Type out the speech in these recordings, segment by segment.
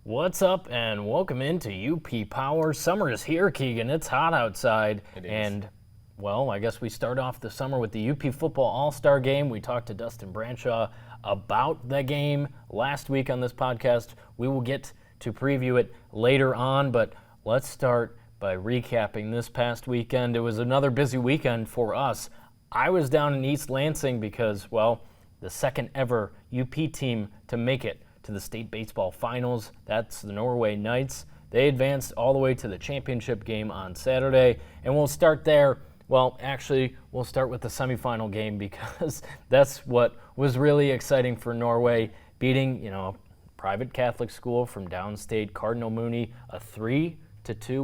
What's up, and welcome into UP Power. Summer is here, Keegan. It's hot outside. It is. And, well, I guess we start off the summer with the UP Football All-Star Game. We talked to Dustin Branshaw about the game last week on this podcast. We will get to preview it later on, but let's start by recapping this past weekend. It was another busy weekend for us. I was down in East Lansing because, well, the second ever UP team to make it to the state baseball finals. That's the Norway Knights. They advanced all the way to the championship game on Saturday, and we'll start there. Well, actually, we'll start with the semifinal game because that's what was really exciting for Norway, beating, a private Catholic school from downstate, Cardinal Mooney, a 3-2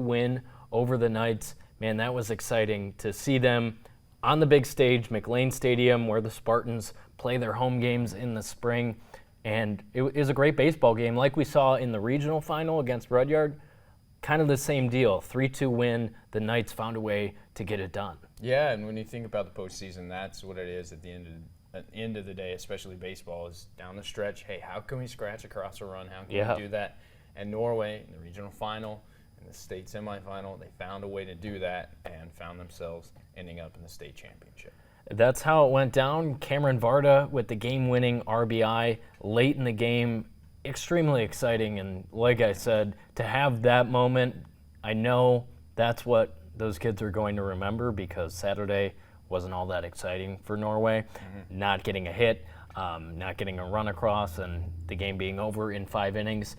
win over the Knights. Man, that was exciting to see them on the big stage, McLean Stadium, where the Spartans play their home games in the spring. And it was a great baseball game, like we saw in the regional final against Rudyard. Kind of the same deal, 3-2 win. The Knights found a way to get it done. Yeah, and when you think about the postseason, that's what it is at the end of the day, especially baseball, is down the stretch. Hey, how can we scratch across a run? How can we do that? And Norway, in the regional final, in the state semifinal, they found a way to do that and found themselves ending up in the state championship. That's how it went down. Cameron Varda with the game-winning RBI late in the game. Extremely exciting, and like I said, to have that moment, I know that's what those kids are going to remember because Saturday wasn't all that exciting for Norway. Not getting a hit, not getting a run across, and the game being over in 5 innings.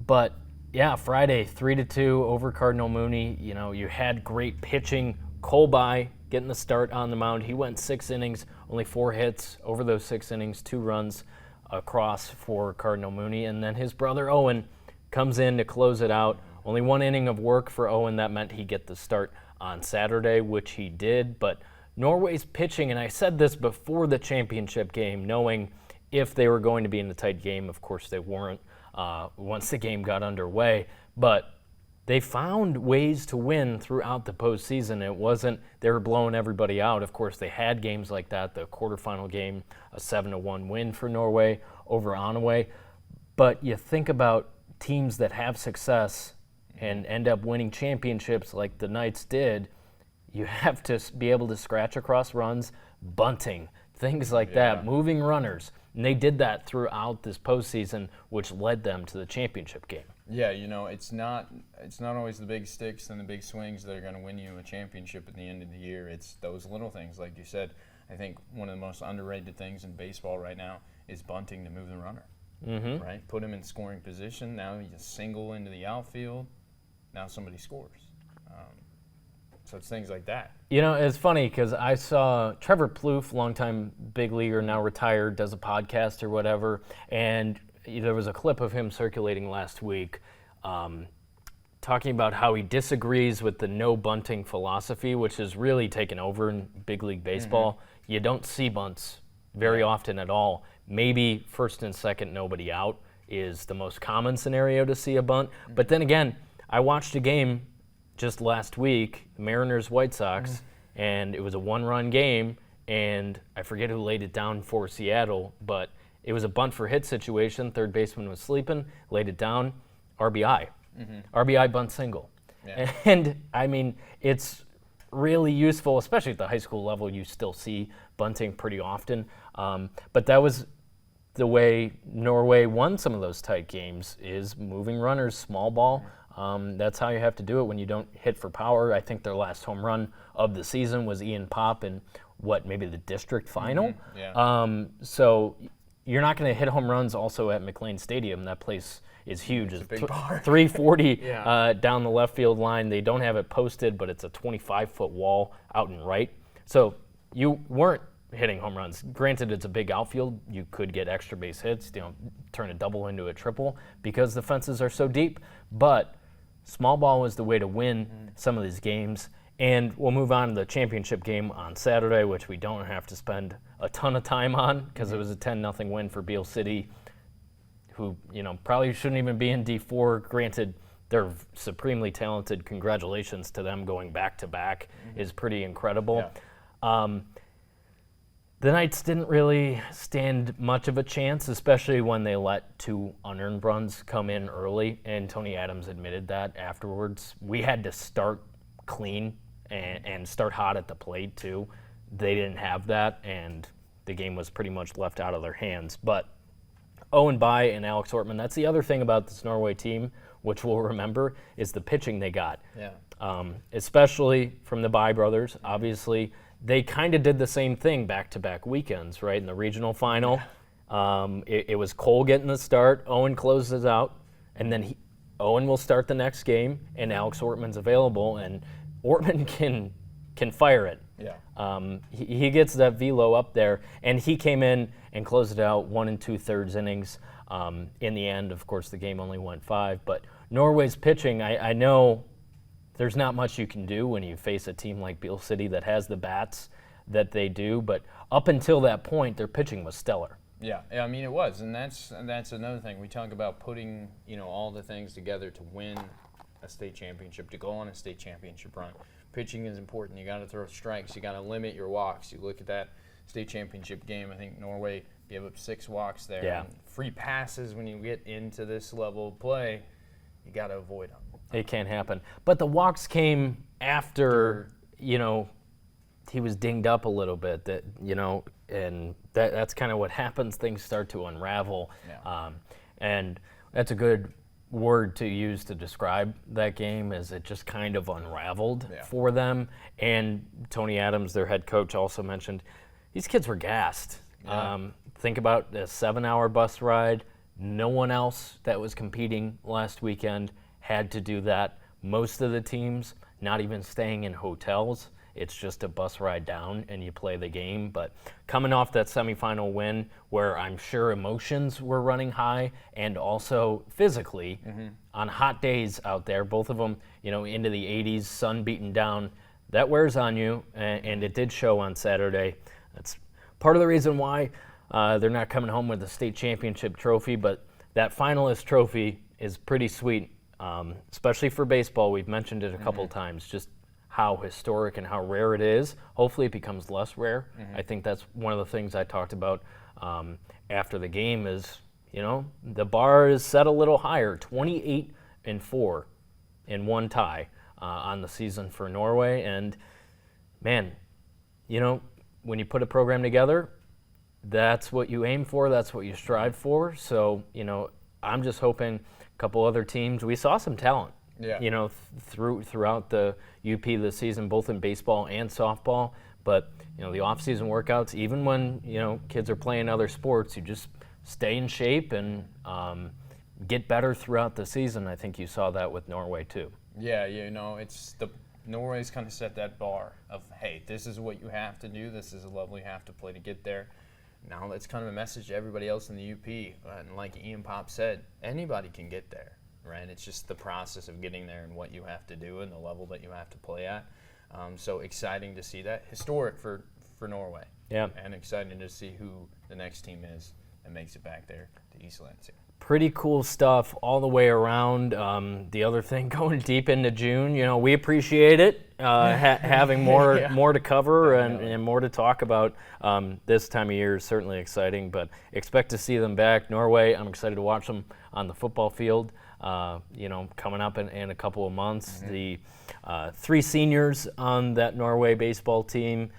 But, yeah, Friday, 3-2 over Cardinal Mooney. You had great pitching. Colby getting the start on the mound. He went 6 innings, only 4 hits over those 6 innings, 2 runs across for Cardinal Mooney. And then his brother Owen comes in to close it out. Only 1 inning of work for Owen. That meant he get the start on Saturday, which he did. But Norway's pitching, and I said this before the championship game, knowing if they were going to be in a tight game. Of course, they weren't once the game got underway. But they found ways to win throughout the postseason. It wasn't they were blowing everybody out. Of course, they had games like that. The quarterfinal game, a 7-1 win for Norway over Onaway. But you think about teams that have success and end up winning championships like the Knights did, you have to be able to scratch across runs, bunting, things like that, moving runners. And they did that throughout this postseason, which led them to the championship game. Yeah, it's not always the big sticks and the big swings that are going to win you a championship at the end of the year. It's those little things, like you said. I think one of the most underrated things in baseball right now is bunting to move the runner. Right? Put him in scoring position. Now you just single into the outfield. Now somebody scores. So it's things like that. It's funny because I saw Trevor Plouffe, longtime big leaguer, now retired, does a podcast or whatever, and there was a clip of him circulating last week talking about how he disagrees with the no bunting philosophy, which has really taken over in big league baseball. You don't see bunts very often at all. Maybe first and second, nobody out is the most common scenario to see a bunt. But then again, I watched a game just last week, Mariners-White Sox, and it was a 1-run game, and I forget who laid it down for Seattle, but it was a bunt for hit situation. Third baseman was sleeping, laid it down, RBI. RBI bunt single. Yeah. And, I mean, it's really useful, especially at the high school level. You still see bunting pretty often. But that was the way Norway won some of those tight games, is moving runners, small ball. That's how you have to do it when you don't hit for power. I think their last home run of the season was Ian Pop in, maybe the district final? So you're not going to hit home runs also at McLean Stadium. That place is huge. It's a big bar. 340 down the left field line. They don't have it posted, but it's a 25-foot wall out and right. So you weren't hitting home runs. Granted, it's a big outfield. You could get extra base hits, turn a double into a triple because the fences are so deep. But small ball was the way to win some of these games. And we'll move on to the championship game on Saturday, which we don't have to spend a ton of time on because it was a 10-0 win for Beale City, who probably shouldn't even be in D4. Granted, they're supremely talented. Congratulations to them. Going back-to-back is pretty incredible. The Knights didn't really stand much of a chance, especially when they let 2 unearned runs come in early, and Tony Adams admitted that afterwards. We had to start clean and start hot at the plate, too. They didn't have that, and the game was pretty much left out of their hands. But Owen Bai and Alex Ortman, that's the other thing about this Norway team, which we'll remember, is the pitching they got. Yeah. Especially from the Bai brothers, obviously. They kind of did the same thing back-to-back weekends, right? In the regional final, it was Cole getting the start, Owen closes out, and then Owen will start the next game, and Alex Ortman's available, and Ortman can fire it. Yeah. He gets that velo up there, and he came in and closed it out 1 2/3 innings. In the end, of course, the game only went 5, but Norway's pitching, I know there's not much you can do when you face a team like Beale City that has the bats that they do, but up until that point, their pitching was stellar. Yeah, I mean it was, and that's another thing. We talk about putting all the things together to win a state championship, to go on a state championship run. Pitching is important. You got to throw strikes. You got to limit your walks. You look at that state championship game. I think Norway gave up 6 walks there. Yeah. And free passes when you get into this level of play, you got to avoid them. It can't happen. But the walks came after, he was dinged up a little bit, and that's kind of what happens. Things start to unravel. Yeah. And that's a good word to use to describe that game, is it just kind of unraveled for them. And Tony Adams, their head coach, also mentioned these kids were gassed. Yeah. Think about a 7-hour bus ride. No one else that was competing last weekend had to do that. Most of the teams not even staying in hotels. It's just a bus ride down and you play the game. But coming off that semifinal win, where I'm sure emotions were running high, and also physically on hot days out there, both of them, into the 80s, sun beaten down, that wears on you, and it did show on Saturday. That's part of the reason why they're not coming home with the state championship trophy, but that finalist trophy is pretty sweet. Especially for baseball, we've mentioned it a couple times, just how historic and how rare it is. Hopefully it becomes less rare. I think that's one of the things I talked about after the game is, the bar is set a little higher, 28-4 in one tie on the season for Norway. And man, when you put a program together, that's what you aim for, that's what you strive for. So, I'm just hoping a couple other teams, we saw some talent, throughout the UP this season, both in baseball and softball. But, the off-season workouts, even when, kids are playing other sports, you just stay in shape and get better throughout the season. I think you saw that with Norway too. Yeah, Norway's kind of set that bar of, hey, this is what you have to do. This is a level you have to play to get there. Now that's kind of a message to everybody else in the UP. And like Ian Pop said, anybody can get there, right? It's just the process of getting there and what you have to do and the level that you have to play at. So exciting to see that. Historic for Norway. Yeah. And exciting to see who the next team is that makes it back there to East Lansing. Pretty cool stuff all the way around. The other thing, going deep into June, we appreciate it, having more to cover and more to talk about. This time of year is certainly exciting, but expect to see them back. Norway, I'm excited to watch them on the football field, coming up in a couple of months. The 3 seniors on that Norway baseball team,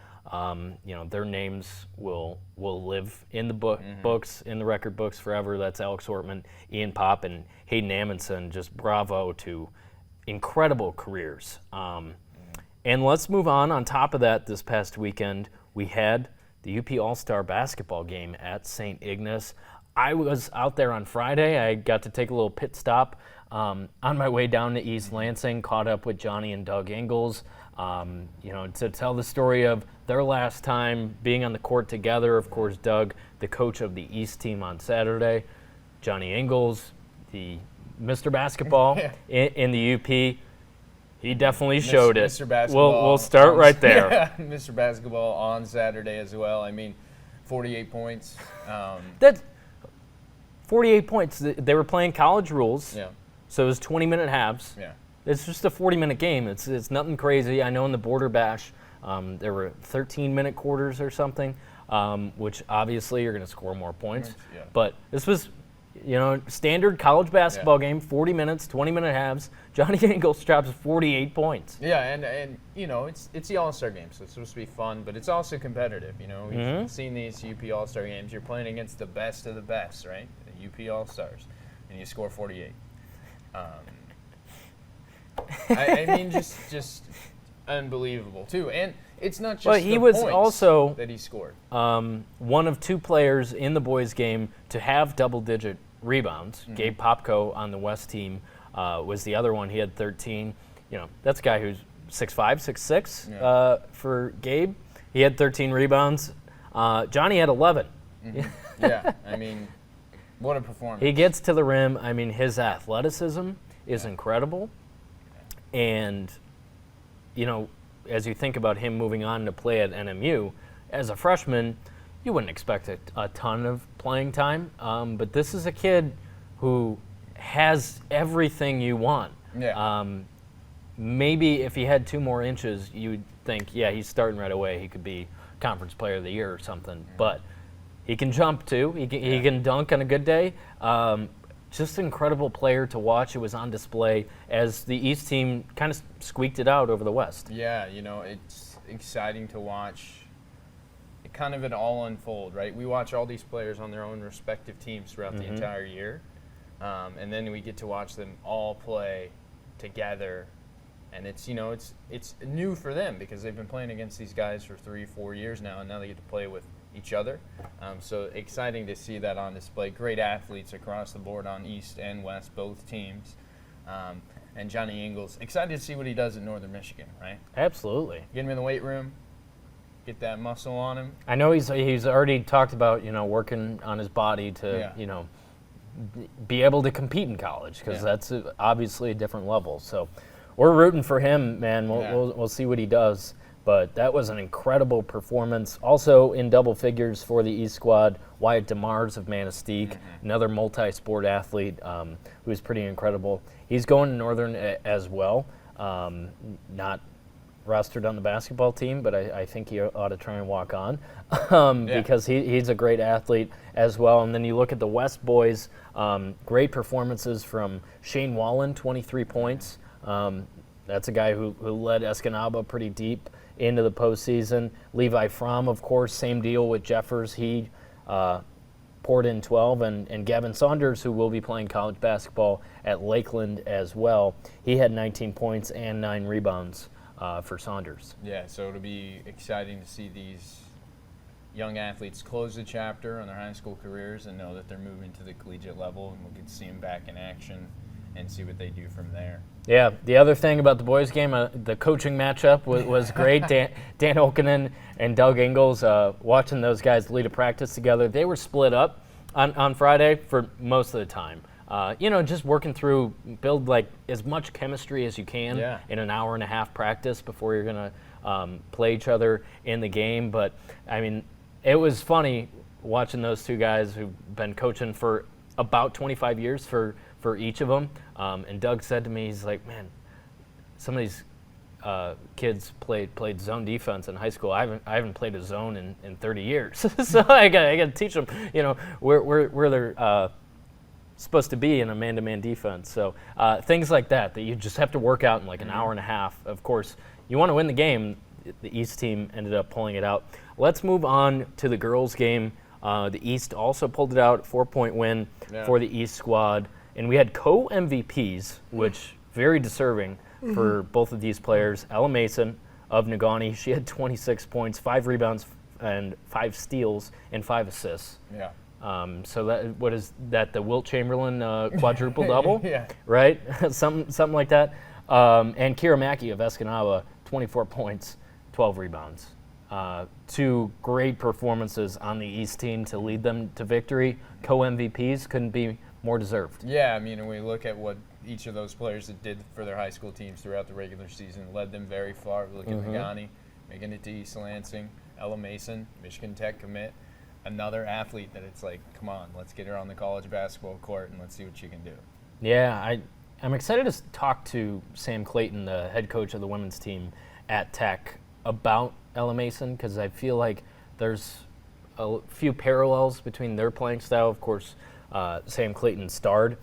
their names will live in the books, in the record books forever. That's Alex Ortman, Ian Pop, and Hayden Amundsen. Just bravo to incredible careers. And let's move on. On top of that, this past weekend, we had the UP All-Star basketball game at St. Ignace. I was out there on Friday. I got to take a little pit stop on my way down to East Lansing, caught up with Johnny and Doug Ingalls, to tell the story of their last time being on the court together. Of course, Doug, the coach of the East team on Saturday, Johnny Ingalls, the Mr. Basketball in the UP. He definitely showed it. Mr. Basketball. We'll start right there. Yeah, Mr. Basketball on Saturday as well. I mean, 48 points. That's 48 points. They were playing college rules, Yeah. so it was 20-minute halves. Yeah. It's just a 40-minute game. It's nothing crazy. I know in the Border Bash there were 13-minute quarters or something. which obviously you're going to score more points. Yeah. But this was, standard college basketball game, 40 minutes, 20-minute halves. Johnny Ingles drops 48 points. Yeah, and it's the All-Star game, so it's supposed to be fun, but it's also competitive. We've seen these UP All-Star games. You're playing against the best of the best, right? The UP All-Stars, and you score 48. I mean, just unbelievable too, and it's not just But he the was points also that he scored. One of two players in the boys' game to have double-digit rebounds. Gabe Popko on the West team was the other one. He had 13. That's a guy who's 6'5", 6'6". For Gabe, he had 13 rebounds. Johnny had 11. Yeah, I mean, what a performance. He gets to the rim. I mean, his athleticism is incredible. And, as you think about him moving on to play at NMU, as a freshman, you wouldn't expect a ton of playing time. But this is a kid who has everything you want. Yeah. Maybe if he had 2 more inches, you'd think, he's starting right away. He could be Conference Player of the Year or something. But he can jump, too. He can dunk on a good day. Just an incredible player to watch. It was on display as the East team kind of squeaked it out over the West. Yeah, it's exciting to watch it kind of all unfold, right? We watch all these players on their own respective teams throughout the entire year, and then we get to watch them all play together, and it's new for them because they've been playing against these guys for 3-4 years now, and now they get to play with each other. So exciting to see that on display. Great athletes across the board on East and West, both teams. And Johnny Ingles, excited to see what he does at Northern Michigan, right? Absolutely. Get him in the weight room, get that muscle on him. I know he's already talked about, working on his body to, be able to compete in college because that's obviously a different level. So we're rooting for him, man. We'll see what he does. But that was an incredible performance. Also in double figures for the East squad, Wyatt DeMars of Manistee, another multi-sport athlete who is pretty incredible. He's going to Northern as well. Not rostered on the basketball team, but I think he ought to try and walk on because he's a great athlete as well. And then you look at the West boys, great performances from Shane Wallen, 23 points. That's a guy who led Escanaba pretty deep into the postseason. Levi Fromm, of course, same deal with Jeffers. He poured in 12. And Gavin Saunders, who will be playing college basketball at Lakeland as well, he had 19 points and 9 rebounds for Saunders. Yeah, so it'll be exciting to see these young athletes close the chapter on their high school careers and know that they're moving to the collegiate level, and we'll get to see them back in action and see what they do from there. Yeah, the other thing about the boys' game, the coaching matchup was great. Dan Okinen and Doug Ingles, watching those guys lead a practice together. They were split up on Friday for most of the time. Just working through, build like as much chemistry as you can in an hour and a half practice before you're going to play each other in the game. But, I mean, it was funny watching those two guys who've been coaching for about 25 years for each of them. And Doug said to me, he's like, man, some of these kids played zone defense in high school. I haven't played a zone in 30 years. So I got to teach them, where they're supposed to be in a man-to-man defense. So things like that you just have to work out in like an hour and a half. Of course, you want to win the game. The East team ended up pulling it out. Let's move on to the girls' game. The East also pulled it out, 4-point win for the East squad. And we had co-MVPs, which very deserving for both of these players. Ella Mason of Negaunee, she had 26 points, 5 rebounds, and 5 steals, and 5 assists. Yeah. So what is that? The Wilt Chamberlain quadruple double, Yeah. Right? something like that. And Kira Mackey of Escanaba, 24 points, 12 rebounds. 2 great performances on the East team to lead them to victory. Co-MVPs couldn't be more deserved. Yeah, I mean, when we look at what each of those players did for their high school teams throughout the regular season, led them very far. We look at Negaunee, making it to East Lansing. Ella Mason, Michigan Tech commit. Another athlete that it's like, come on, let's get her on the college basketball court and let's see what she can do. Yeah, I'm excited to talk to Sam Clayton, the head coach of the women's team at Tech, about Ella Mason, because I feel like there's a few parallels between their playing style. Of course, Sam Clayton starred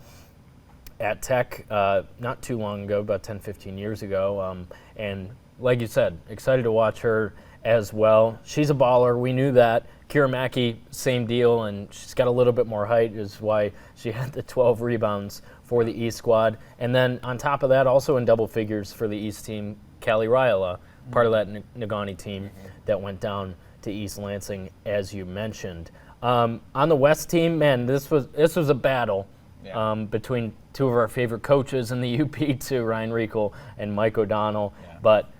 at Tech not too long ago, about 10, 15 years ago. And like you said, excited to watch her as well. She's a baller. We knew that. Kira Mackey, same deal, and she's got a little bit more height, is why she had the 12 rebounds for the East squad. And then on top of that, also in double figures for the East team, Callie Ryala, part of that Nagani team that went down to East Lansing, as you mentioned. On the West team, man, this was a battle between two of our favorite coaches in the UP too, Ryan Riegel and Mike O'Donnell. Yeah. But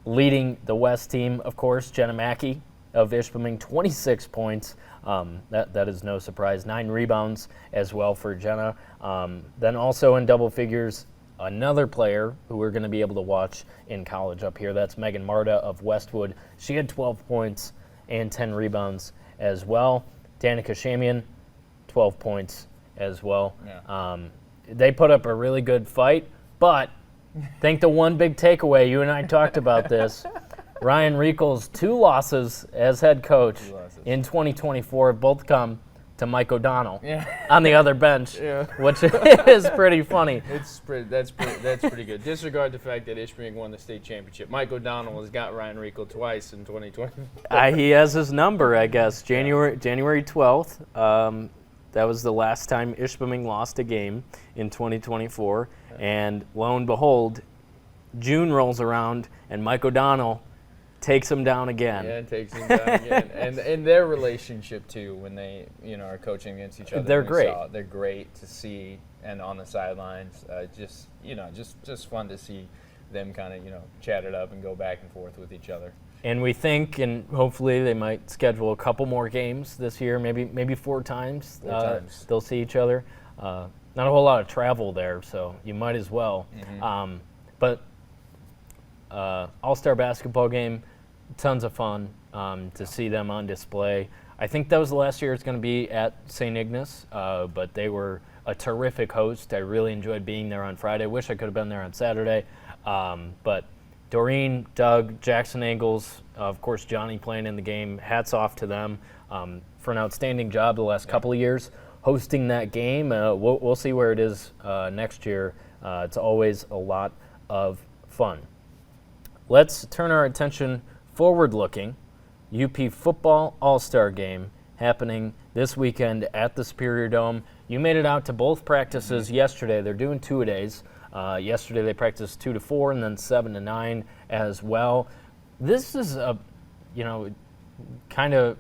leading the West team, of course, Jenna Mackey of Ishpeming, 26 points. That is no surprise. 9 rebounds as well for Jenna. Then also in double figures, another player who we're going to be able to watch in college up here. That's Megan Marta of Westwood. She had 12 points and 10 rebounds as well. Danica Shamian, 12 points as well. Yeah. They put up a really good fight, but I think the one big takeaway, you and I talked about this, Ryan Riegel's 2 losses as head coach in 2024 both come to Mike O'Donnell on the other bench, which is pretty funny. That's pretty good. Disregard the fact that Ishpeming won the state championship. Mike O'Donnell has got Ryan Riegel twice in 2020. He has his number, I guess. January 12th. That was the last time Ishpeming lost a game in 2024, and lo and behold, June rolls around and Mike O'Donnell takes him down again. Yeah, takes him down again. And their relationship too, when they are coaching against each other. They're great. They're great to see, and on the sidelines, just fun to see them kind of chat it up and go back and forth with each other. And we think, and hopefully they might schedule a couple more games this year, maybe 4 times. They'll see each other. Not a whole lot of travel there, so you might as well. Mm-hmm. But All-Star basketball game, tons of fun to see them on display. I think that was the last year it's going to be at St. Ignace, but they were a terrific host. I really enjoyed being there on Friday. Wish I could have been there on Saturday. But Doreen, Doug, Jackson Angles, of course Johnny playing in the game, hats off to them for an outstanding job the last couple of years hosting that game. We'll see where it is next year. It's always a lot of fun. Let's turn our attention forward-looking. UP football all-star game happening this weekend at the Superior Dome. You made it out to both practices yesterday. They're doing 2-a-days. Yesterday they practiced 2 to 4 and then 7 to 9 as well. This is kind of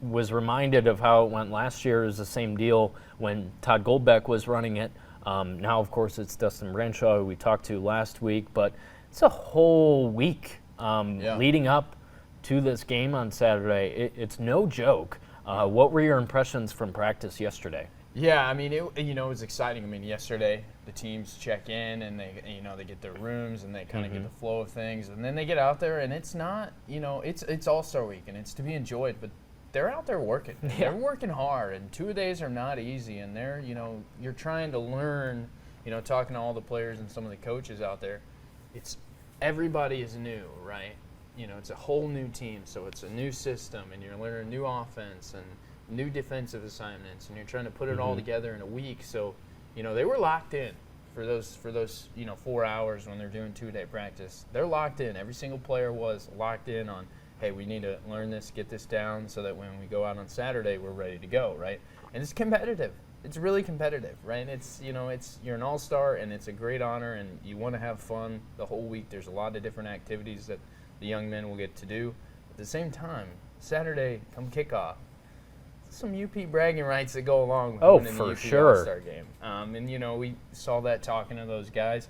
was reminded of how it went last year. It was the same deal when Todd Goldbeck was running it. Now, of course, it's Dustin Branshaw, who we talked to last week, but it's a whole week leading up to this game on Saturday. It's no joke. What were your impressions from practice yesterday? Yeah, I mean, it was exciting. I mean, yesterday the teams check in and they get their rooms and they kind of get the flow of things, and then they get out there and it's not, it's All-Star Week and it's to be enjoyed, but they're out there working. Yeah. They're working hard, and 2-a-days are not easy, and they're, you're trying to learn, talking to all the players and some of the coaches out there. Everybody is new, right? It's a whole new team, so it's a new system, and you're learning new offense and new defensive assignments, and you're trying to put it all together in a week. So, they were locked in for those 4 hours when they're doing 2-day practice. They're locked in. Every single player was locked in on, hey, we need to learn this, get this down, so that when we go out on Saturday, we're ready to go, right? And it's competitive. It's really competitive, right? You're an all-star, and it's a great honor, and you want to have fun the whole week. There's a lot of different activities that the young men will get to do. At the same time, Saturday, come kickoff, some UP bragging rights that go along with winning the UP All-Star game. And we saw that talking to those guys.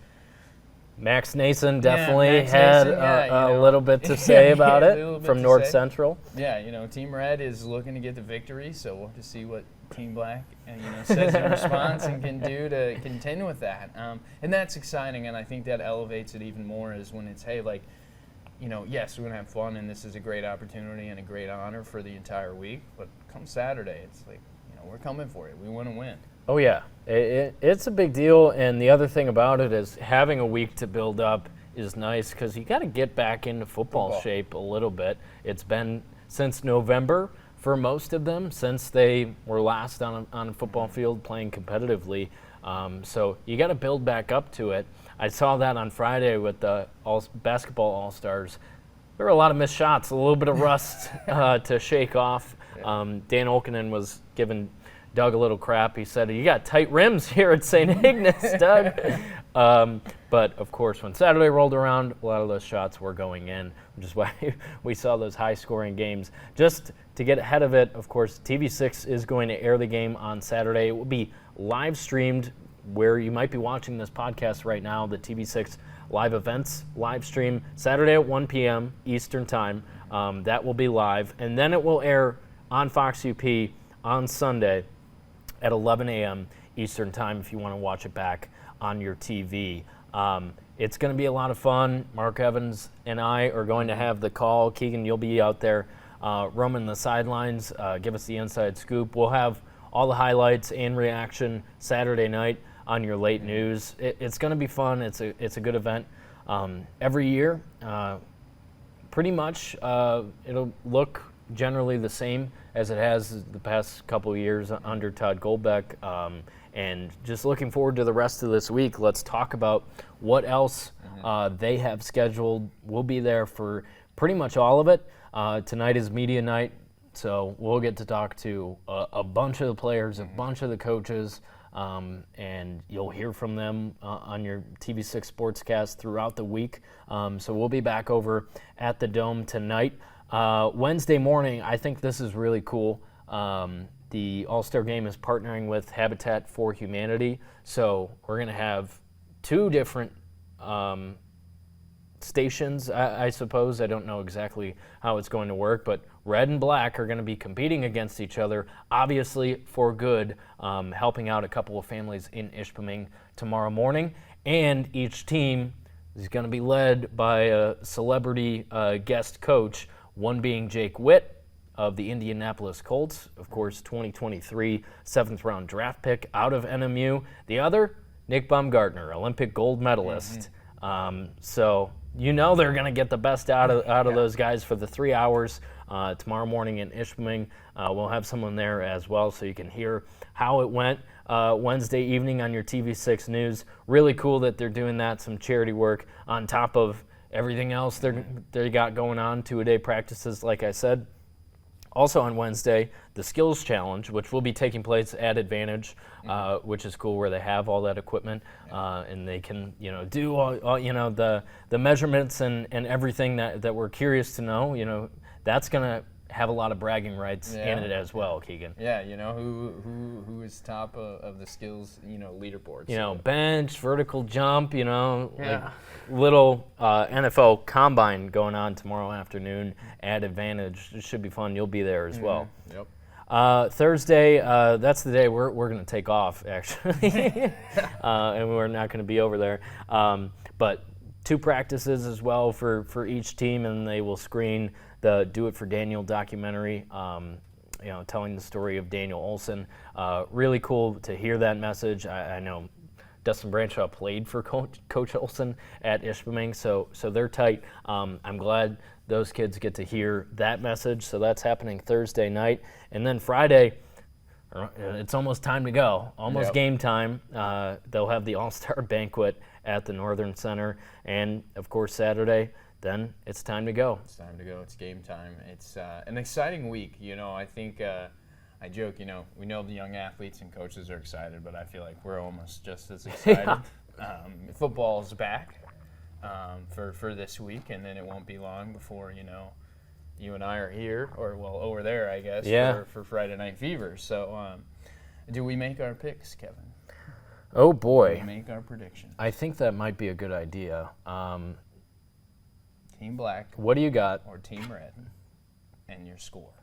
Max Nason definitely had a little bit to say about it from North Central. Yeah, Team Red is looking to get the victory, so we'll have to see what Team Black says in response and can do to contend with that. And that's exciting, and I think that elevates it even more is when it's, hey, yes, we're going to have fun, and this is a great opportunity and a great honor for the entire week, but come Saturday, it's like, we're coming for you. We want to win. Oh, yeah. It's a big deal, and the other thing about it is having a week to build up is nice because you got to get back into football shape a little bit. It's been since November for most of them since they were last on a football field playing competitively. So you got to build back up to it. I saw that on Friday with the basketball All-Stars. There were a lot of missed shots, a little bit of rust to shake off. Dan Olkinen was giving Doug a little crap. He said, "You got tight rims here at St. Ignace, Doug." But, of course, when Saturday rolled around, a lot of those shots were going in, which is why we saw those high-scoring games. Just to get ahead of it, of course, TV6 is going to air the game on Saturday. It will be live-streamed where you might be watching this podcast right now, the TV6 live events live stream Saturday at 1 p.m. Eastern Time. That will be live. And then it will air on Fox UP on Sunday at 11 a.m. Eastern Time if you want to watch it back on your TV. It's going to be a lot of fun. Mark Evans and I are going to have the call. Keegan, you'll be out there roaming the sidelines. Give us the inside scoop. We'll have all the highlights and reaction Saturday night on your late news. It's going to be fun. It's a good event. Every year, pretty much, it'll look generally the same as it has the past couple of years under Todd Goldbeck. And just looking forward to the rest of this week. Let's talk about what else they have scheduled. We'll be there for pretty much all of it. Tonight is media night, so we'll get to talk to a bunch of the players, a bunch of the coaches, and you'll hear from them on your TV6 Sportscast throughout the week. So we'll be back over at the Dome tonight. Wednesday morning, I think this is really cool. The All-Star Game is partnering with Habitat for Humanity, so we're going to have two different stations, I suppose. I don't know exactly how it's going to work, but red and black are going to be competing against each other, obviously for good, helping out a couple of families in Ishpeming tomorrow morning. And each team is going to be led by a celebrity guest coach, one being Jake Witt of the Indianapolis Colts, of course, 2023 seventh-round draft pick out of NMU. The other, Nick Baumgartner, Olympic gold medalist. So you know they're going to get the best out of those guys for the 3 hours tomorrow morning in Ishpeming. We'll have someone there as well so you can hear how it went Wednesday evening on your TV6 News. Really cool that they're doing that, some charity work on top of everything else they got going on, two-a-day practices, like I said. Also on Wednesday, the Skills Challenge, which will be taking place at Advantage, which is cool, where they have all that equipment and they can, do all the measurements and everything that we're curious to know. That's gonna have a lot of bragging rights in it as well, Keegan. Yeah, who is top of the skills, leaderboards. Bench, vertical jump, like little NFL combine going on tomorrow afternoon at Advantage. It should be fun. You'll be there as well. Yep. Thursday, that's the day we're going to take off, actually, and we're not going to be over there. But two practices as well for each team, and they will screen the Do It for Daniel documentary, telling the story of Daniel Olson. Really cool to hear that message. I know Dustin Branshaw played for Coach Olson at Ishpeming, so they're tight. I'm glad those kids get to hear that message. So that's happening Thursday night. And then Friday, it's almost time to go, game time. They'll have the All-Star Banquet at the Northern Center. And, of course, Saturday, then it's time to go. It's time to go. It's game time. It's an exciting week. I think I joke, we know the young athletes and coaches are excited, but I feel like we're almost just as excited. Football's back for this week, and then it won't be long before, you and I are here, or, over there, I guess, for Friday Night Fever. So do we make our picks, Kevin? Oh, boy. Do we make our predictions? I think that might be a good idea. Team Black. What do you got? Or Team Red, and your score.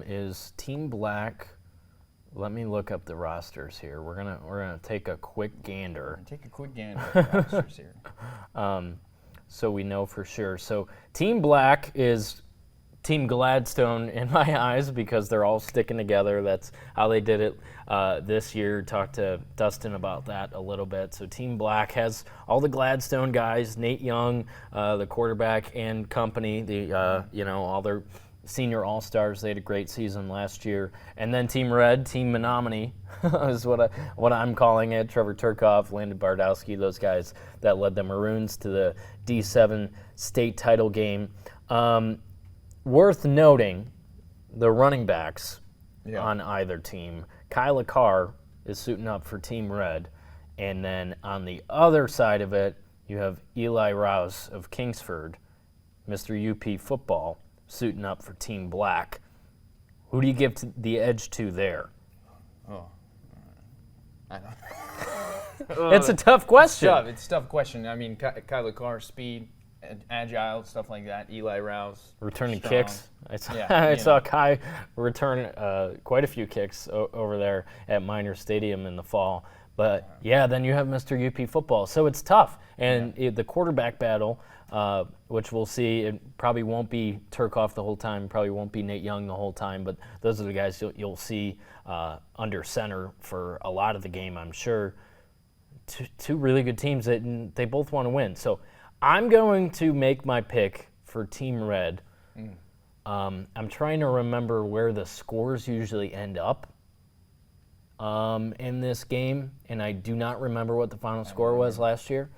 Is Team Black? Let me look up the rosters here. We're gonna take a quick gander. Take a quick gander at the rosters here. So we know for sure. So Team Black is Team Gladstone in my eyes because they're all sticking together. That's how they did it this year. Talked to Dustin about that a little bit. So Team Black has all the Gladstone guys, Nate Young, the quarterback, and company. All their senior all-stars. They had a great season last year. And then Team Red, Team Menominee is what I'm calling it. Trevor Turkoff, Landon Bardowski, those guys that led the Maroons to the D7 state title game. Worth noting, the running backs on either team. Kyla Carr is suiting up for Team Red. And then on the other side of it, you have Eli Rouse of Kingsford, Mr. UP football, suiting up for Team Black. Who do you give the edge to there? Oh, I don't. It's a tough question. It's a tough question. I mean, Kyler Carr, speed, agile, stuff like that. Eli Rouse, returning strong. kicks. I saw Kai return quite a few kicks over there at Minor Stadium in the fall. But, then you have Mr. UP football. So it's tough. And the quarterback battle, which we'll see, it probably won't be Turkoff the whole time, probably won't be Nate Young the whole time, but those are the guys you'll see under center for a lot of the game, I'm sure. Two really good teams, that they both want to win. So I'm going to make my pick for Team Red. I'm trying to remember where the scores usually end up in this game, and I do not remember what the final score was last year.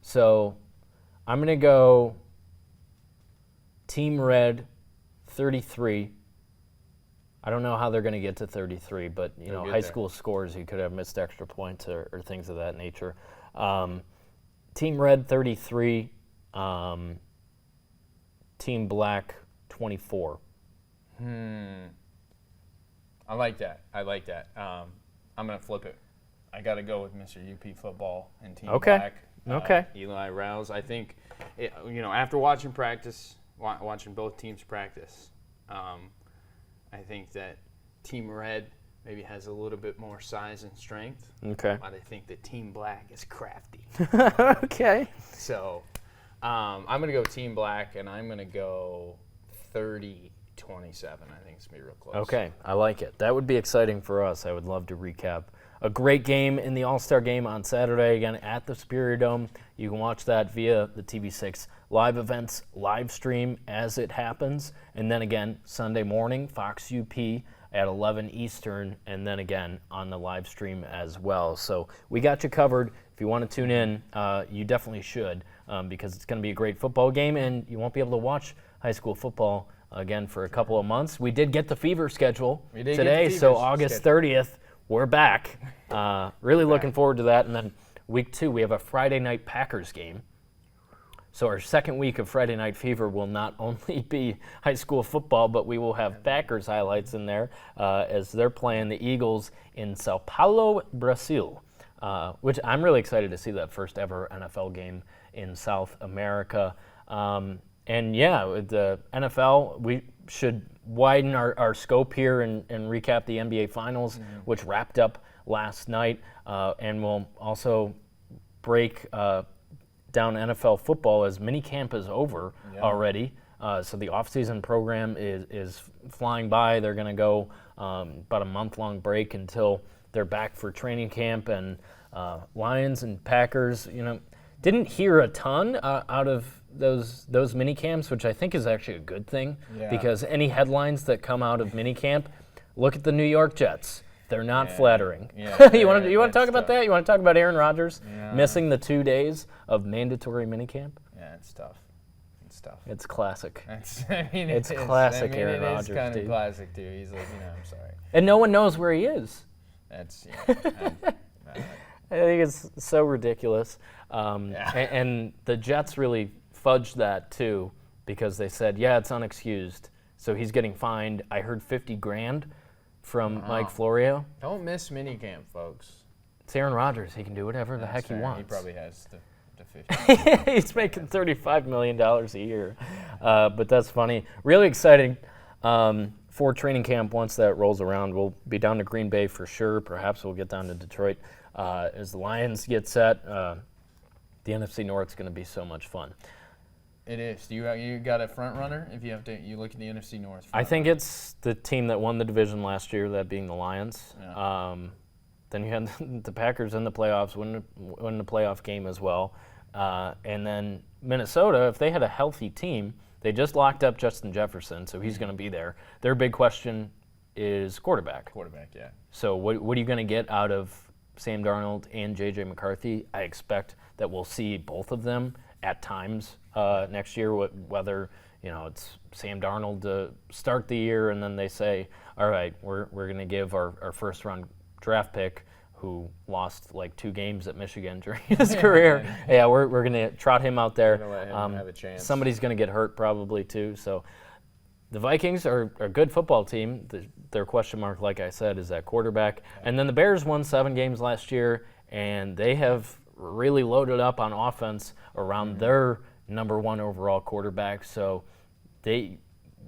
So I'm going to go Team Red 33. I don't know how they're going to get to 33, but high school scores, you could have missed extra points or things of that nature. Team Red 33, Team Black 24. I like that. I'm going to flip it. I got to go with Mr. UP football and Team Black. Eli Rouse. I think, after watching practice, watching both teams practice, I think that Team Red maybe has a little bit more size and strength. Okay. But I think that Team Black is crafty. Okay. So I'm going to go Team Black, and I'm going to go 30-27. I think it's going to be real close. Okay, I like it. That would be exciting for us. I would love to recap a great game in the All-Star Game on Saturday, again, at the Superior Dome. You can watch that via the TV6 live events live stream as it happens. And then again, Sunday morning, Fox UP at 11 Eastern, and then again on the live stream as well. So we got you covered. If you want to tune in, you definitely should, because it's going to be a great football game, and you won't be able to watch high school football again for a couple of months. We did get the Fever schedule today, so August 30th, we're back. Really looking forward to that. And then week 2, we have a Friday night Packers game. So our second week of Friday Night Fever will not only be high school football, but we will have Packers highlights in there as they're playing the Eagles in Sao Paulo, Brazil, which I'm really excited to see that first ever NFL game in South America. And with the NFL, we should widen our scope here and recap the NBA Finals, which wrapped up last night. And we'll also break down NFL football as minicamp is over already. So the offseason program is flying by. They're going to go about a month-long break until they're back for training camp. And Lions and Packers, didn't hear a ton out of those mini camps, which I think is actually a good thing, because any headlines that come out of mini camp, look at the New York Jets. They're not flattering. You want to talk about that? You want to talk about Aaron Rodgers missing the 2 days of mandatory mini camp? Yeah, it's tough. It's classic. It's classic Aaron Rodgers. It's kind of classic, dude. He's like, I'm sorry. And no one knows where he is. That's I think it's so ridiculous. And the Jets really fudged that too, because they said, it's unexcused. So he's getting fined. I heard $50,000 from Mike Florio. Don't miss minicamp, folks. It's Aaron Rodgers. He can do whatever the heck he wants. He probably has the 50. He's making $35 million a year. But that's funny. Really exciting for training camp once that rolls around. We'll be down to Green Bay for sure. Perhaps we'll get down to Detroit as the Lions get set. The NFC North's going to be so much fun. It is. You got a front runner if you look at the NFC North? I think it's the team that won the division last year, that being the Lions. Yeah. Then you had the Packers in the playoffs, win the playoff game as well. And then Minnesota, if they had a healthy team, They just locked up Justin Jefferson, so he's going to be there. Their big question is quarterback. Quarterback, yeah. So what are you going to get out of Sam Darnold and J.J. McCarthy? I expect that we'll see both of them at times next year, whether it's Sam Darnold to start the year and then they say, all right, we're going to give our first-round draft pick who lost like 2 games at Michigan during his career. Yeah, we're going to trot him out there. Let him have a chance. Somebody's going to get hurt probably too. So the Vikings are a good football team. Their question mark, like I said, is at quarterback. And then the Bears won 7 games last year, and they have really loaded up on offense around their number 1 overall quarterback. So they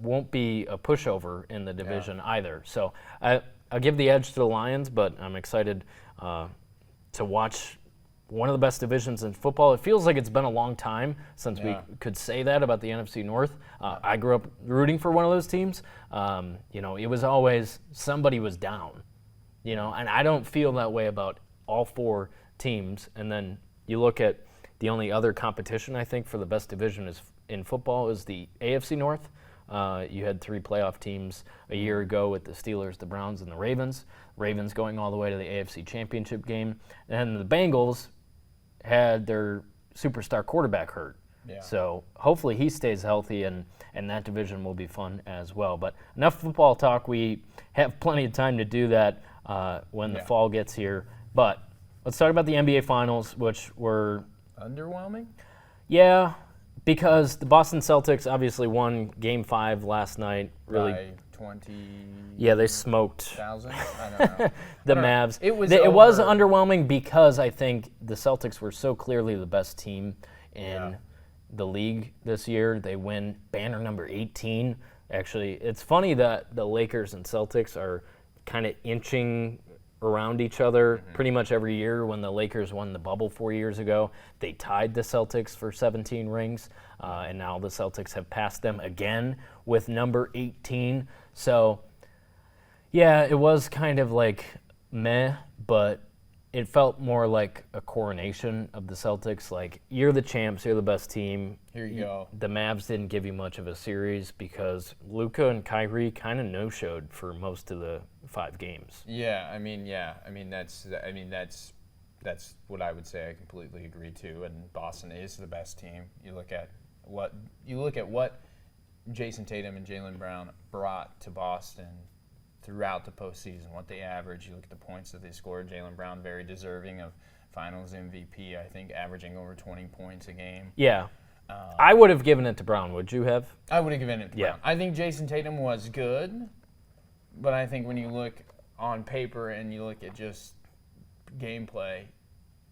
won't be a pushover in the division either. So I'll give the edge to the Lions, but I'm excited to watch one of the best divisions in football. It feels like it's been a long time since we could say that about the NFC North. I grew up rooting for one of those teams. It was always somebody was down, and I don't feel that way about all 4 teams. And then you look at the only other competition, I think, for the best division in football is the AFC North. You had 3 playoff teams a year ago with the Steelers, the Browns, and the Ravens. Ravens going all the way to the AFC Championship game. And the Bengals had their superstar quarterback hurt. Yeah. So hopefully he stays healthy, and that division will be fun as well. But enough football talk. We have plenty of time to do that when the fall gets here. But let's talk about the NBA Finals, which were underwhelming? Yeah, because the Boston Celtics obviously won Game 5 last night. Really, by 20. Yeah, they smoked 1,000. I don't know. the Mavs. It was underwhelming because I think the Celtics were so clearly the best team in the league this year. They win banner number 18. Actually, it's funny that the Lakers and Celtics are kind of inching around each other pretty much every year. When the Lakers won the bubble 4 years ago, they tied the Celtics for 17 rings, and now the Celtics have passed them again with number 18. So, yeah, it was kind of like meh, but it felt more like a coronation of the Celtics. Like, you're the champs, you're the best team. Here you go. The Mavs didn't give you much of a series because Luka and Kyrie kind of no-showed for most of the 5 games. That's what I would say. I completely agree too. And Boston is the best team. You look at what Jason Tatum and Jaylen Brown brought to Boston throughout the postseason, what they averaged. You look at the points that they scored. Jaylen Brown, very deserving of Finals MVP, I think, averaging over 20 points a game. Yeah. I would have given it to Brown. Would you have? I would have given it to Brown. I think Jason Tatum was good, but I think when you look on paper and you look at just gameplay,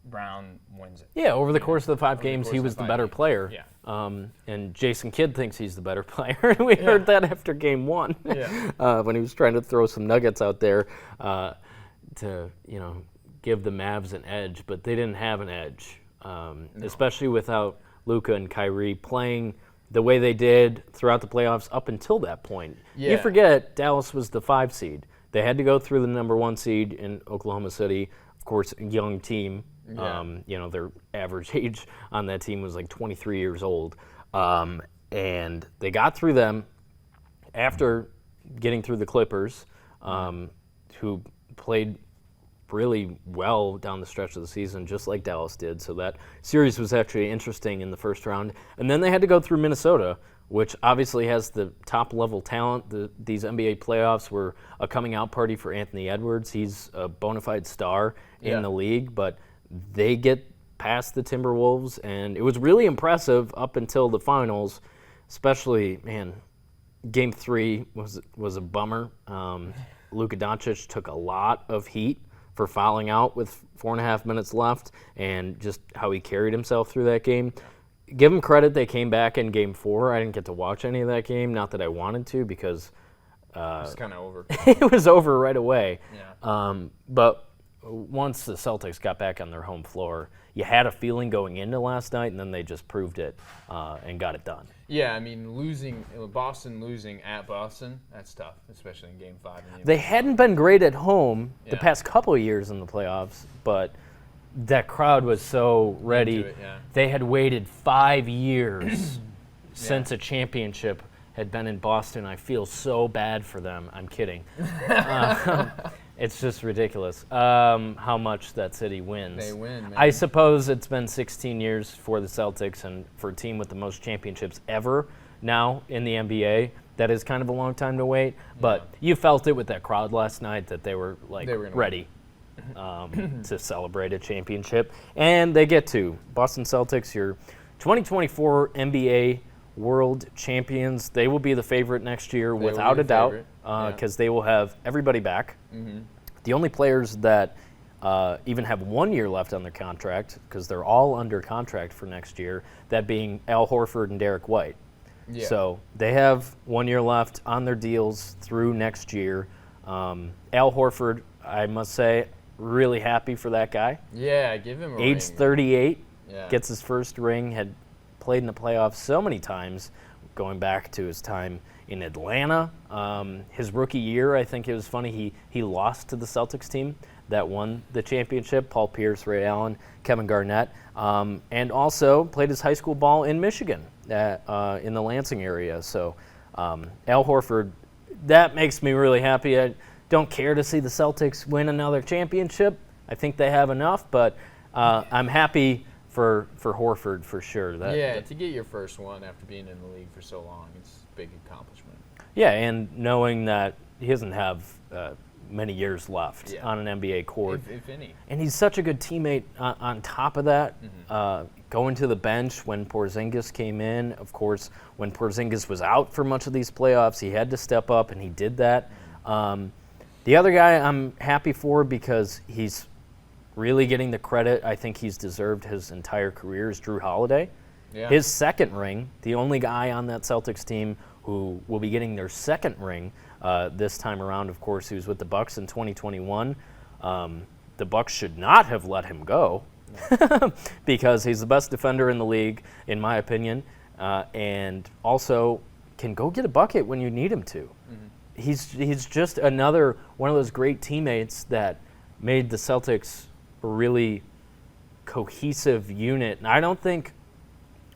Brown wins it. Yeah, over the course of the 5 games, he was the better player. Yeah. And Jason Kidd thinks he's the better player. We heard that after Game 1 when he was trying to throw some nuggets out there to give the Mavs an edge, but they didn't have an edge, especially without Luka and Kyrie playing the way they did throughout the playoffs up until that point. Yeah. You forget Dallas was the 5 seed. They had to go through the number 1 seed in Oklahoma City. Of course, a young team. Yeah. Their average age on that team was like 23 years old. And they got through them after getting through the Clippers, who played really well down the stretch of the season, just like Dallas did. So that series was actually interesting in the first round. And then they had to go through Minnesota, which obviously has the top-level talent. These NBA playoffs were a coming-out party for Anthony Edwards. He's a bona fide star in the league, but they get past the Timberwolves, and it was really impressive up until the finals, especially, Game 3 was a bummer. Luka Doncic took a lot of heat for fouling out with 4.5 minutes left, and just how he carried himself through that game. Give them credit, they came back in Game 4. I didn't get to watch any of that game, not that I wanted to, because it was kind of over. It was over right away. Yeah. But once the Celtics got back on their home floor, you had a feeling going into last night, and then they just proved it and got it done. Yeah, Boston losing at Boston, that's tough, especially in Game 5. They hadn't been great at home the past couple of years in the playoffs, but that crowd was so ready. Into it, They had waited 5 years since a championship had been in Boston. I feel so bad for them. I'm kidding. It's just ridiculous how much that city wins. They win, man. I suppose it's been 16 years for the Celtics, and for a team with the most championships ever now in the NBA, that is kind of a long time to wait. But you felt it with that crowd last night that they were ready to celebrate a championship. And they get to. Boston Celtics, your 2024 NBA World Champions. They will be the favorite next year without a doubt because they will have everybody back. Mm-hmm. The only players that even have 1 year left on their contract, because they're all under contract for next year, that being Al Horford and Derek White. Yeah. So they have 1 year left on their deals through next year. Al Horford, I must say, really happy for that guy. Yeah, give him a age ring. 38, gets his first ring, had played in the playoffs so many times, going back to his time in Atlanta. His rookie year, I think it was funny, he lost to the Celtics team that won the championship, Paul Pierce, Ray Allen, Kevin Garnett, and also played his high school ball in Michigan in the Lansing area. So Al Horford, that makes me really happy. I don't care to see the Celtics win another championship. I think they have enough, but I'm happy for Horford for sure. To get your first one after being in the league for so long, it's a big accomplishment. Yeah, and knowing that he doesn't have many years left on an NBA court. If any. And he's such a good teammate on top of that. Going to the bench when Porzingis came in, of course, when Porzingis was out for much of these playoffs, he had to step up, and he did that. The other guy I'm happy for because he's really getting the credit I think he's deserved his entire career is Drew Holiday. Yeah. His second ring, the only guy on that Celtics team who will be getting their second ring this time around, of course, he was with the Bucks in 2021. The Bucks should not have let him go because he's the best defender in the league, in my opinion, and also can go get a bucket when you need him to. He's just another one of those great teammates that made the Celtics a really cohesive unit. And I don't think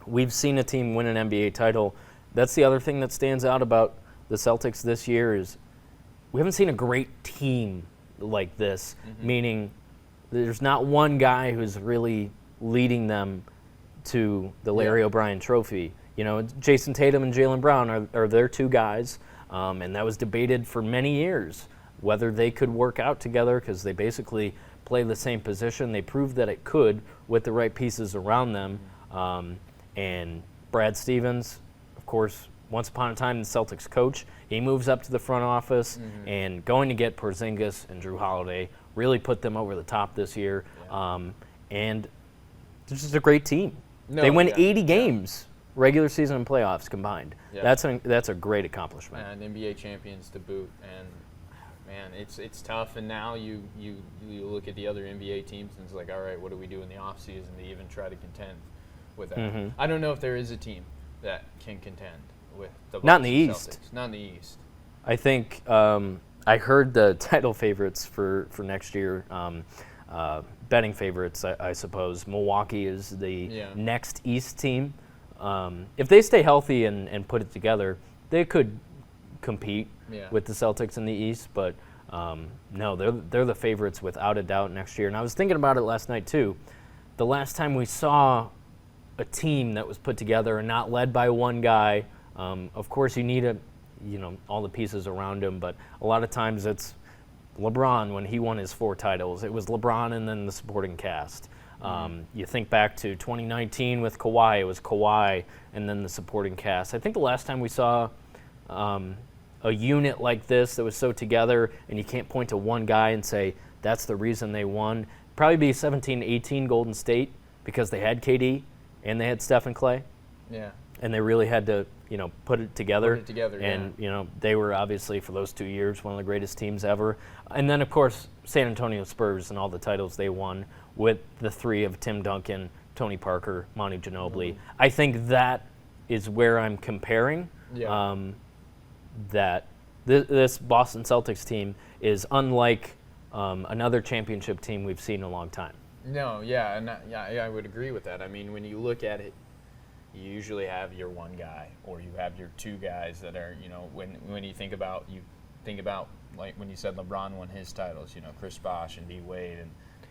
we've seen a team win an NBA title. That's the other thing that stands out about the Celtics this year is we haven't seen a great team like this, meaning there's not one guy who's really leading them to the Larry O'Brien trophy. You know, Jason Tatum and Jaylen Brown are their two guys, and that was debated for many years whether they could work out together because they basically play the same position. They proved that it could with the right pieces around them. And Brad Stevens, of course, once upon a time the Celtics coach, he moves up to the front office, and going to get Porzingis and Drew Holiday really put them over the top this year. And it's just a great team. They win 80 games, regular season and playoffs combined. That's a great accomplishment. And NBA champions to boot. And man, it's tough. And now you look at the other NBA teams and it's like, all right, what do we do in the offseason to even try to contend with that? I don't know if there is a team that can contend with the Not in the East. Celtics. Not in the East. I think I heard the title favorites for next year, betting favorites, I suppose. Milwaukee is the next East team. If they stay healthy and put it together, they could compete with the Celtics in the East, but no, they're the favorites without a doubt next year. And I was thinking about it last night too. The last time we saw a team that was put together and not led by one guy, of course you need all the pieces around him, but a lot of times it's LeBron when he won his 4 titles. It was LeBron and then the supporting cast. You think back to 2019 with Kawhi, it was Kawhi and then the supporting cast. I think the last time we saw a unit like this that was so together and you can't point to one guy and say that's the reason they won, probably be 17-18 Golden State because they had KD and they had Steph and Clay. Yeah. And they really had to, put it together. And, they were obviously for those 2 years one of the greatest teams ever. And then, of course, San Antonio Spurs and all the titles they won with the 3 of Tim Duncan, Tony Parker, Monty Ginobili. I think that is where I'm comparing that this Boston Celtics team is unlike another championship team we've seen in a long time. No, yeah, and I would agree with that. I mean, when you look at it, you usually have your one guy, or you have your two guys that are, when you think about like when you said LeBron won his titles, Chris Bosh and D Wade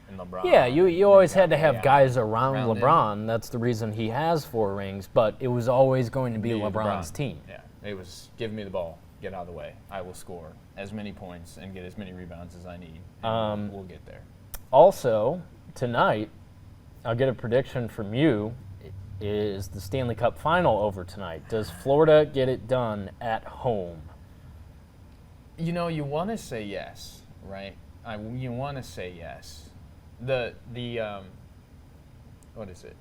and LeBron. Yeah, you always had to have guys around around LeBron. him. That's the reason he has 4 rings, but it was always going to be LeBron's team. Yeah, it was give me the ball, get out of the way. I will score as many points and get as many rebounds as I need. And we'll get there. Also, tonight, I'll get a prediction from you. Is the Stanley Cup Final over tonight? Does Florida get it done at home? You want to say yes, right? You want to say yes. What is it?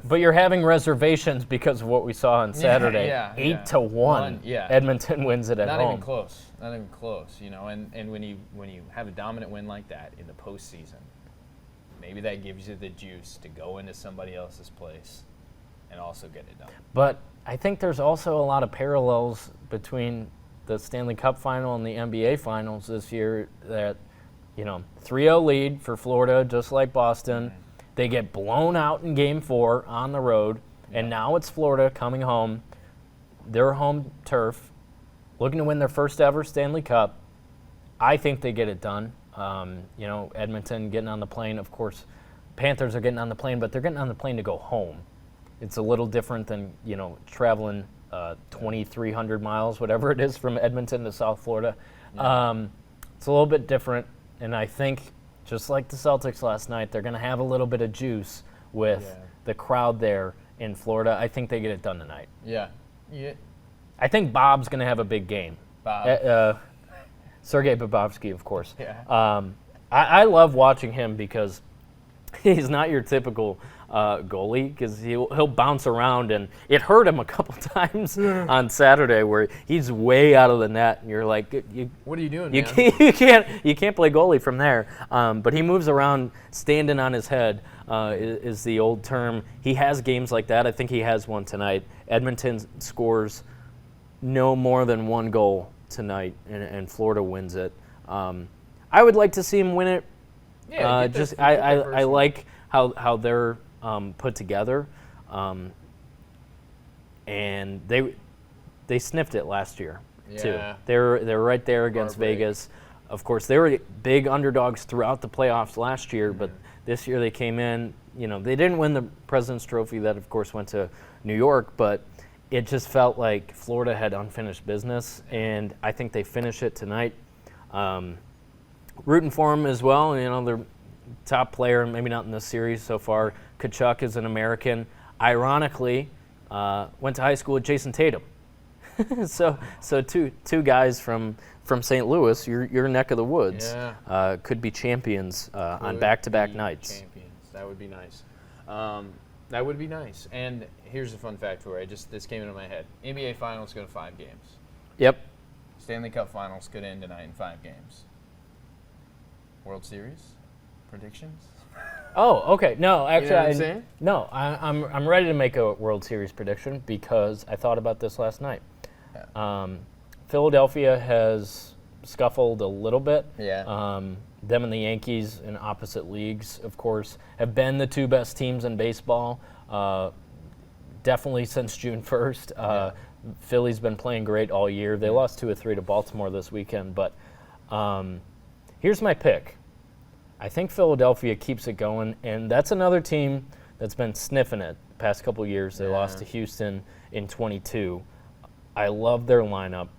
But you're having reservations because of what we saw on Saturday. 8-1. Yeah. Edmonton wins it at home. Not even close. Not even close. And when you have a dominant win like that in the postseason, maybe that gives you the juice to go into somebody else's place and also get it done. But I think there's also a lot of parallels between the Stanley Cup Final and the NBA Finals this year. That 3-0 lead for Florida, just like Boston. Mm-hmm. They get blown out in Game 4 on the road, and now it's Florida coming home, their home turf, looking to win their first ever Stanley Cup. I think they get it done. Edmonton getting on the plane. Of course, Panthers are getting on the plane, but they're getting on the plane to go home. It's a little different than, traveling 2,300 miles, whatever it is, from Edmonton to South Florida. Yeah. It's a little bit different, and I think, just like the Celtics last night, they're going to have a little bit of juice with the crowd there in Florida. I think they get it done tonight. Yeah. I think Bob's going to have a big game. Bob. Sergei Bobrovsky, of course. Yeah. I love watching him because he's not your typical goalie, because he'll bounce around, and it hurt him a couple times on Saturday where he's way out of the net, and you're like, what are you doing, man? You can't play goalie from there. But he moves around, standing on his head is the old term. He has games like that. I think he has one tonight. Edmonton scores no more than 1 goal tonight, and Florida wins it. I would like to see him win it. Yeah, I like how they're put together, and they sniffed it last year too. They're right there against Vegas. Of course, they were big underdogs throughout the playoffs last year, but this year they came in. They didn't win the President's Trophy. That, of course, went to New York, but it just felt like Florida had unfinished business, and I think they finish it tonight. Rooting for them as well. Their top player, maybe not in this series so far, Kachuk, is an American. Ironically, went to high school with Jason Tatum. so two guys from St. Louis, your neck of the woods, could be champions on back-to-back nights. Champions. That would be nice. That would be nice. And here's a fun fact for you. This came into my head. NBA Finals go to 5 games. Yep. Stanley Cup Finals could end tonight in 5 games. World Series predictions? Oh, okay. No, actually, saying? No. I'm ready to make a World Series prediction because I thought about this last night. Yeah. Philadelphia has scuffled a little bit. Yeah. Them and the Yankees in opposite leagues, of course, have been the 2 best teams in baseball. Definitely since June 1st. Philly's been playing great all year. They lost 2 of 3 to Baltimore this weekend, but here's my pick. I think Philadelphia keeps it going, and that's another team that's been sniffing it the past couple years. They lost to Houston in 22. I love their lineup.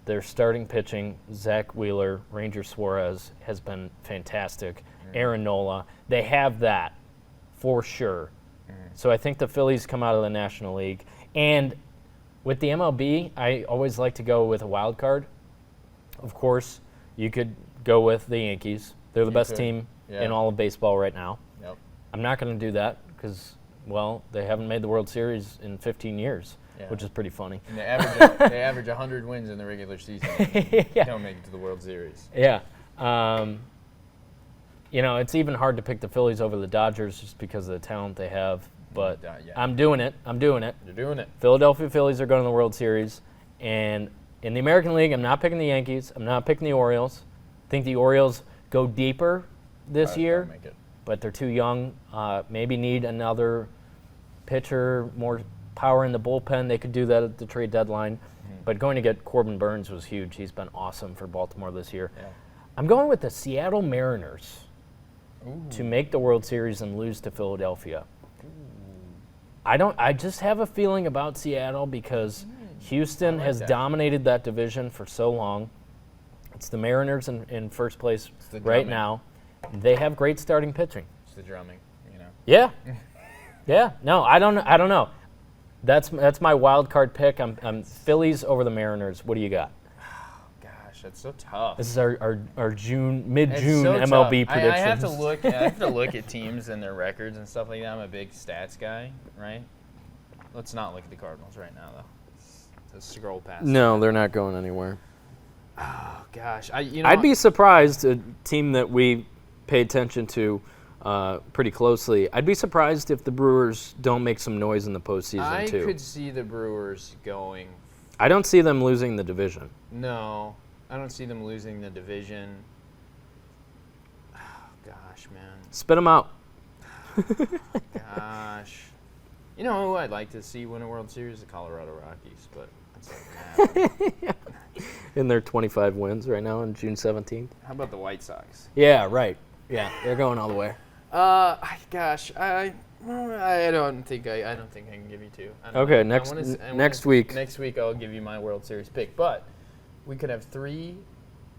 Their starting pitching, Zach Wheeler, Ranger Suarez, has been fantastic. Aaron Nola. They have that for sure. So I think the Phillies come out of the National League. And with the MLB, I always like to go with a wild card. Of course, you could go with the Yankees. They're the best team in all of baseball right now. Yep. I'm not going to do that because, well, they haven't made the World Series in 15 years, which is pretty funny. And they average 100 wins in the regular season. They don't make it to the World Series. Yeah. It's even hard to pick the Phillies over the Dodgers just because of the talent they have. But I'm doing it. You're doing it. Philadelphia Phillies are going to the World Series. And in the American League, I'm not picking the Yankees. I'm not picking the Orioles. I think the Orioles go deeper this year, but they're too young. Maybe need another pitcher, more power in the bullpen. They could do that at the trade deadline. But going to get Corbin Burns was huge. He's been awesome for Baltimore this year. Yeah. I'm going with the Seattle Mariners Ooh. to make the World Series and lose to Philadelphia. I just have a feeling about Seattle because Houston has dominated that division for so long. It's the Mariners in first place right now. They have great starting pitching. It's the drumming, you know. Yeah. Yeah. No, I don't know. That's my wild card pick. I'm Phillies over the Mariners. What do you got? Gosh, that's so tough. This is our mid-June so MLB tough. predictions. I have to look at teams and their records and stuff like that. I'm a big stats guy, right? Let's not look at the Cardinals right now, though. Let's scroll past. No, they're not going anywhere. Oh gosh, I'd be surprised, a team that we pay attention to pretty closely. I'd be surprised if the Brewers don't make some noise in the postseason too. I could see the Brewers going. I don't see them losing the division. No, I don't see them losing the division. Oh, gosh, man. Spit them out. Gosh. You know who I'd like to see win a World Series? The Colorado Rockies, but that's not going to happen. In their 25 wins right now on June 17th. How about the White Sox? Yeah, right. Yeah, they're going all the way. Gosh, I don't think I can give you two. Okay, next week. Next week I'll give you my World Series pick, but we could have 3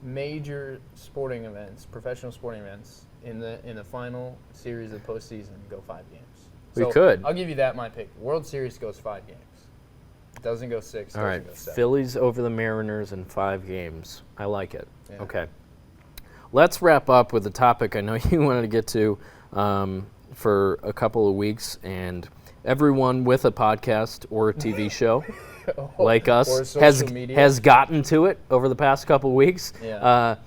major sporting events, professional sporting events, in the final series of the postseason go 5 games. We So could. I'll give you that my pick. World Series goes 5 games. It doesn't go 6. All right, go 7. Phillies over the Mariners in 5 games. I like it. Yeah. Okay. Let's wrap up with a topic I know you wanted to get to for a couple of weeks, and everyone with a podcast or a TV show like us Or social media. has gotten to it over the past couple of weeks. Yeah.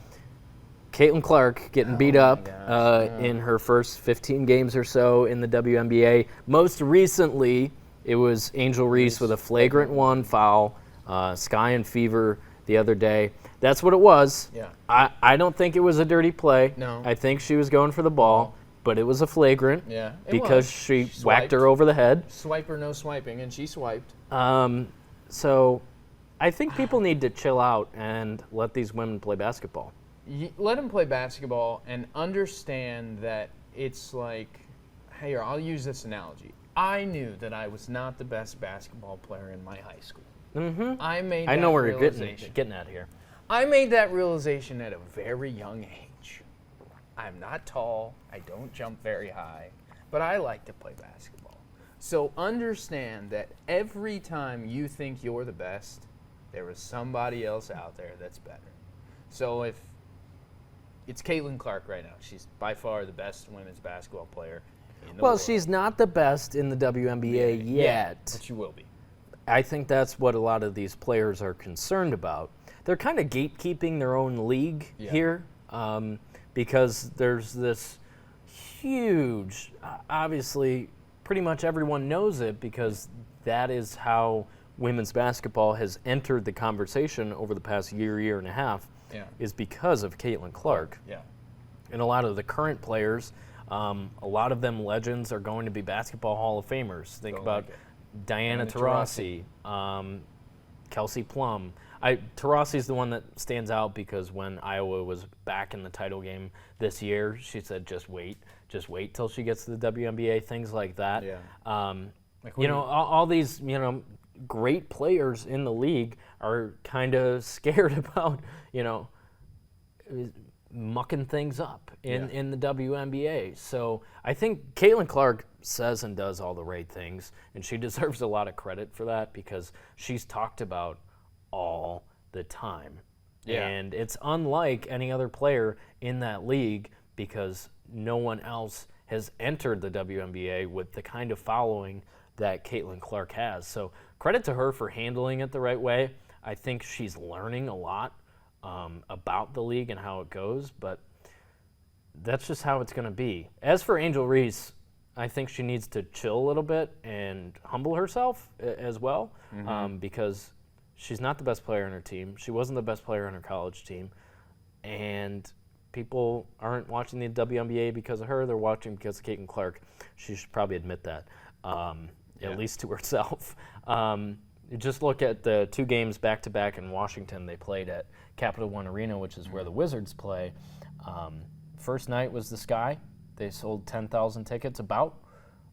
Caitlin Clark getting beat my up gosh, in her first 15 games or so in the WNBA. Most recently, it was Angel Reese with a flagrant 1 foul, Sky and Fever the other day. That's what it was. Yeah. I don't think it was a dirty play. No. I think she was going for the ball, but it was a flagrant Yeah. It because was. she Swiped. whacked her over the head. Swipe or no swiping, and she swiped. So I think people need to chill out and let these women play basketball. Let them play basketball and understand that it's like, hey, I'll use this analogy. I knew that I was not the best basketball player in my high school. Mm-hmm. I know where you're realization. getting at here. I made that realization at a very young age. I'm not tall. I don't jump very high, but I like to play basketball. So understand that every time you think you're the best, there is somebody else out there that's better. So if it's Caitlin Clark right now, she's by far the best women's basketball player in the world. She's not the best in the WNBA yet. But she will be. I think that's what a lot of these players are concerned about. They're kind of gatekeeping their own league here because there's this huge, obviously, pretty much everyone knows it because that is how women's basketball has entered the conversation over the past year and a half, is because of Caitlin Clark. Yeah. And a lot of the current players, a lot of them legends, are going to be basketball Hall of Famers. Think about Diana Taurasi, Kelsey Plum. Taurasi's the one that stands out because when Iowa was back in the title game this year, she said, just wait till she gets to the WNBA, things like that. Yeah. All these, great players in the league are kind of scared about, mucking things up in the WNBA. So I think Caitlin Clark says and does all the right things, and she deserves a lot of credit for that because she's talked about all the time. Yeah. And it's unlike any other player in that league because no one else has entered the WNBA with the kind of following that Caitlin Clark has. So credit to her for handling it the right way. I think she's learning a lot about the league and how it goes, but that's just how it's going to be. As for Angel Reese, I think she needs to chill a little bit and humble herself as well because she's not the best player on her team. She wasn't the best player on her college team. And people aren't watching the WNBA because of her. They're watching because of Caitlin Clark. She should probably admit that. at least to herself. Just look at the 2 games back-to-back in Washington. They played at Capital One Arena, which is where the Wizards play. First night was the Sky. They sold 10,000 tickets about.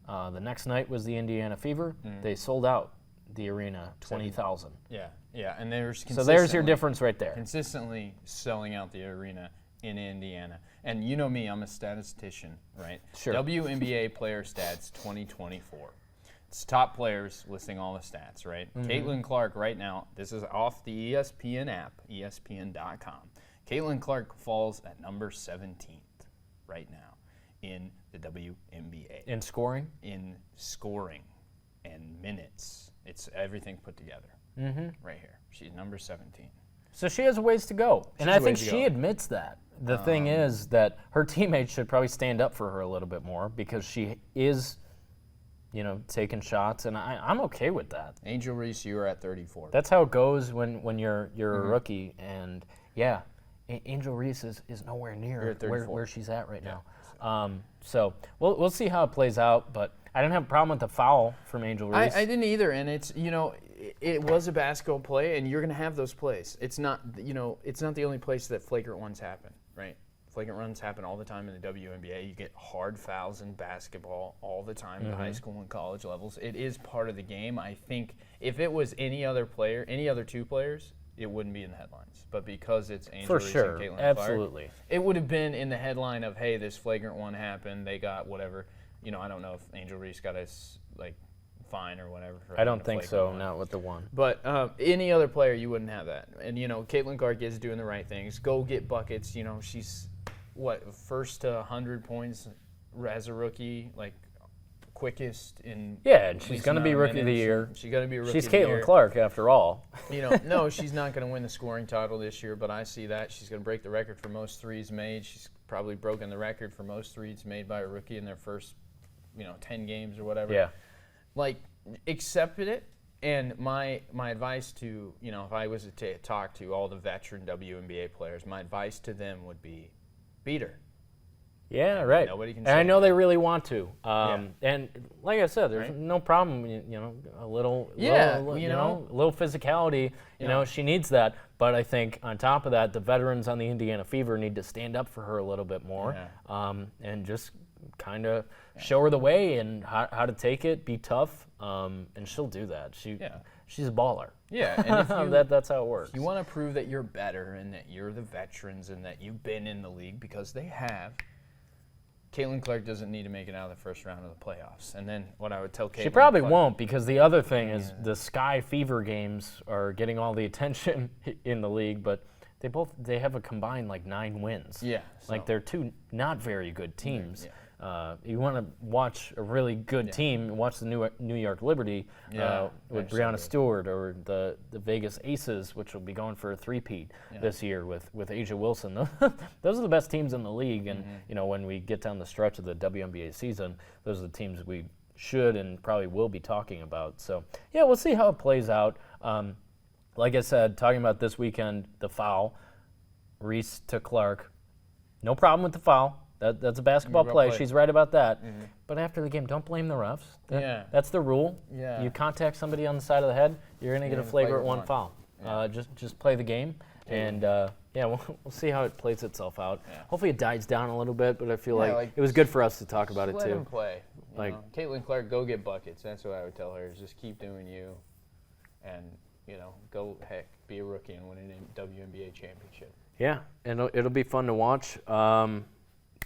The next night was the Indiana Fever. They sold out the arena, 20,000. Yeah, and there's your difference right there. Consistently selling out the arena in Indiana. And you know me, I'm a statistician, right? Sure. WNBA player stats 2024. It's top players listing all the stats, right? Caitlin Clark right now, this is off the ESPN app, ESPN.com. Caitlin Clark falls at number 17th right now in the WNBA. In scoring? In scoring and minutes. It's everything put together right here. She's number 17. So she has a ways to go. And I think she admits that. The thing is that her teammates should probably stand up for her a little bit more because she is, taking shots, and I'm okay with that. Angel Reese, you are at 34. That's how it goes when you're a rookie. And, Angel Reese is nowhere near where she's at right now. So we'll see how it plays out, but I didn't have a problem with the foul from Angel Reese. I didn't either, and it's, it was a basketball play, and you're going to have those plays. It's not, it's not the only place that flagrant ones happen, right? Flagrant runs happen all the time in the WNBA. You get hard fouls in basketball all the time at the high school and college levels. It is part of the game. I think if it was any other player, any other 2 players, it wouldn't be in the headlines. But because it's Angel Reese and Caitlin Clark, absolutely, it would have been in the headline of, hey, this flagrant one happened. They got whatever. I don't know if Angel Reese got a fine or whatever. I don't think so, not with the one. But any other player, you wouldn't have that. And, Caitlin Clark is doing the right things. Go get buckets. She's, first to 100 points as a rookie, quickest in. Yeah, and she's going to be Rookie of the Year. She's going to be Rookie of the Year. She's Caitlin Clark, after all. No, she's not going to win the scoring title this year, but I see that. She's going to break the record for most threes made. She's probably broken the record for most threes made by a rookie in their first 10 games or whatever. Yeah. Accepted it. And my advice to, if I was to talk to all the veteran WNBA players, my advice to them would be beat her. Yeah, right. Nobody can and I know that. They really want to. And like I said, there's no problem, a little physicality, she needs that. But I think on top of that, the veterans on the Indiana Fever need to stand up for her a little bit more and just kind of show her the way and how to take it, be tough, and she'll do that. She's a baller. Yeah, and if that's how it works. If you want to prove that you're better and that you're the veterans and that you've been in the league, because they have, Caitlin Clark doesn't need to make it out of the first round of the playoffs. And then what I would tell Caitlin, she probably won't, because the other thing is the Sky Fever games are getting all the attention in the league, but they have a combined 9 wins. Yeah, they're 2 not very good teams. Yeah. You want to watch a really good team, watch the New York Liberty with Breanna Stewart, or the Vegas Aces, which will be going for a 3-peat this year with Asia Wilson. Those are the best teams in the league, and when we get down the stretch of the WNBA season, those are the teams we should and probably will be talking about. So we'll see how it plays out. Like I said, talking about this weekend, the foul, Reese to Clark, no problem with the foul. That's a basketball play. She's right about that. Mm-hmm. But after the game, don't blame the refs. That's the rule. Yeah. You contact somebody on the side of the head, you're going to get a flagrant one foul. Yeah. Just play the game, and we'll see how it plays itself out. Yeah. Hopefully it dies down a little bit, but I feel like it was good for us to talk about it too. Let him play. Caitlin Clark, go get buckets. That's what I would tell her. Is just keep doing you, and go be a rookie and win a WNBA championship. Yeah, and it'll be fun to watch.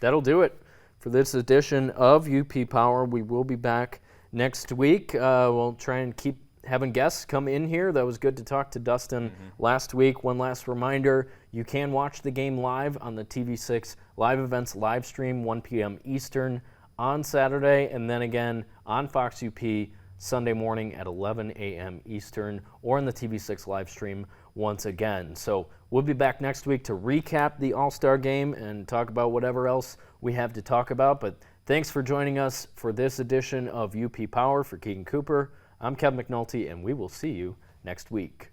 That'll do it for this edition of UP Power. We will be back next week. We'll try and keep having guests come in here. That was good to talk to Dustin last week. One last reminder, you can watch the game live on the TV6 Live Events live stream, 1 p.m. Eastern on Saturday, and then again on Fox UP Sunday morning at 11 a.m. Eastern, or in the TV6 live stream once again. So we'll be back next week to recap the All-Star Game and talk about whatever else we have to talk about. But thanks for joining us for this edition of UP Power. For Keegan Cooper, I'm Kevin McNulty, and we will see you next week.